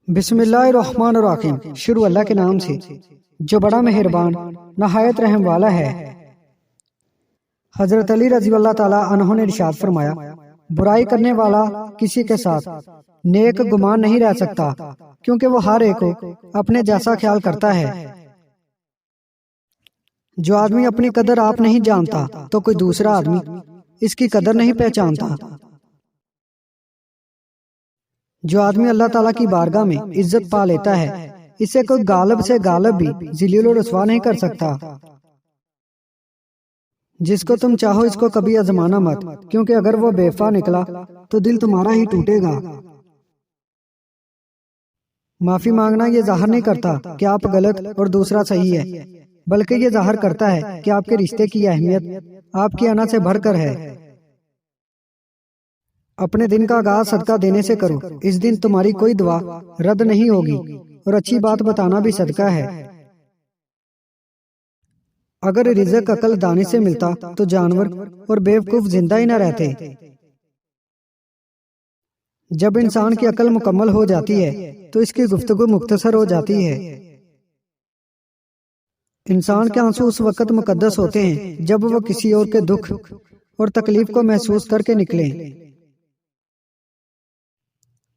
بسم اللہ الرحمن الرحیم، شروع اللہ کے نام سے جو بڑا مہربان نہایت رحم والا ہے۔ حضرت علی رضی اللہ تعالیٰ عنہ نے ارشاد فرمایا، برائی کرنے والا کسی کے ساتھ نیک گمان نہیں رہ سکتا، کیونکہ وہ ہر ایک کو اپنے جیسا خیال کرتا ہے۔ جو آدمی اپنی قدر آپ نہیں جانتا تو کوئی دوسرا آدمی اس کی قدر نہیں پہچانتا۔ جو آدمی اللہ تعالیٰ کی بارگاہ میں عزت پا لیتا ہے، اسے کوئی غالب سے غالب بھی ذلیل و رسوا نہیں کر سکتا۔ جس کو تم چاہو اس کو کبھی آزمانا مت، کیونکہ اگر وہ بے وفا نکلا تو دل تمہارا ہی ٹوٹے گا۔ معافی مانگنا یہ ظاہر نہیں کرتا کہ آپ غلط اور دوسرا صحیح ہے، بلکہ یہ ظاہر کرتا ہے کہ آپ کے رشتے کی اہمیت آپ کی انا سے بڑھ کر ہے۔ اپنے دن کا آغاز صدقہ دینے سے کرو، اس دن تمہاری کوئی دعا رد نہیں ہوگی، اور اچھی بات بتانا بھی صدقہ ہے۔ اگر رزق عقل دانی سے ملتا تو جانور اور بیوقوف زندہ ہی نہ رہتے۔ جب انسان کی عقل مکمل ہو جاتی ہے تو اس کی گفتگو مختصر ہو جاتی ہے۔ انسان کے آنسو اس وقت مقدس ہوتے ہیں جب وہ کسی اور کے دکھ اور تکلیف کو محسوس کر کے نکلیں۔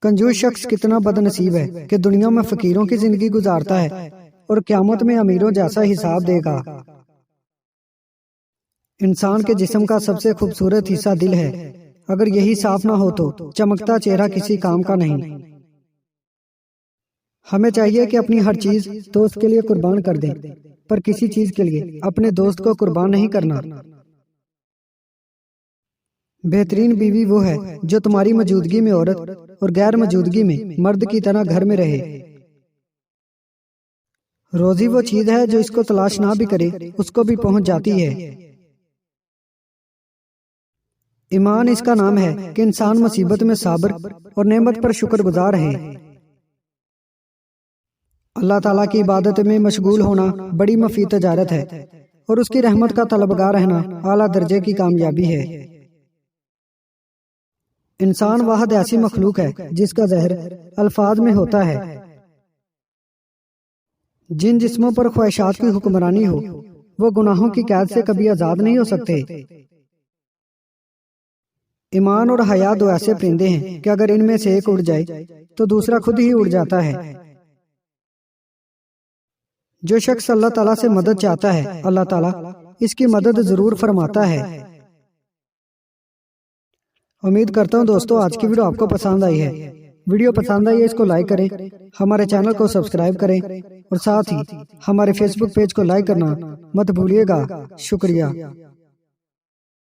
کنجوس شخص کتنا بد نصیب ہے کہ دنیا میں فقیروں کی زندگی گزارتا ہے اور قیامت میں امیروں جیسا حساب دے گا۔ انسان کے جسم کا سب سے خوبصورت حصہ دل ہے، اگر یہی صاف نہ ہو تو چمکتا چہرہ کسی کام کا نہیں۔ ہمیں چاہیے کہ اپنی ہر چیز دوست کے لیے قربان کر دیں، پر کسی چیز کے لیے اپنے دوست کو قربان نہیں کرنا۔ بہترین بیوی وہ ہے جو تمہاری موجودگی میں عورت اور غیر موجودگی میں مرد کی طرح گھر میں رہے۔ روزی وہ چیز ہے جو اس کو تلاش نہ بھی کرے اس کو بھی پہنچ جاتی ہے۔ ایمان اس کا نام ہے کہ انسان مصیبت میں صابر اور نعمت پر شکر گزار رہے۔ اللہ تعالیٰ کی عبادت میں مشغول ہونا بڑی مفید تجارت ہے، اور اس کی رحمت کا طلبگار رہنا اعلیٰ درجے کی کامیابی ہے۔ انسان واحد ایسی مخلوق ہے جس کا زہر الفاظ میں ہوتا ہے۔ جن جسموں پر خواہشات کی حکمرانی ہو وہ گناہوں کی قید سے کبھی آزاد نہیں ہو سکتے۔ ایمان اور حیا دو ایسے پرندے ہیں کہ اگر ان میں سے ایک اڑ جائے تو دوسرا خود ہی اڑ جاتا ہے۔ جو شخص اللہ تعالیٰ سے مدد چاہتا ہے اللہ تعالیٰ اس کی مدد ضرور فرماتا ہے۔ امید کرتا ہوں دوستو آج کی ویڈیو آپ کو پسند آئی ہے۔ ویڈیو پسند آئی ہے اس کو لائک کریں، ہمارے چینل کو سبسکرائب کریں، اور ساتھ ہی ہمارے فیس بک پیج کو لائک کرنا مت بھولیے گا۔ شکریہ۔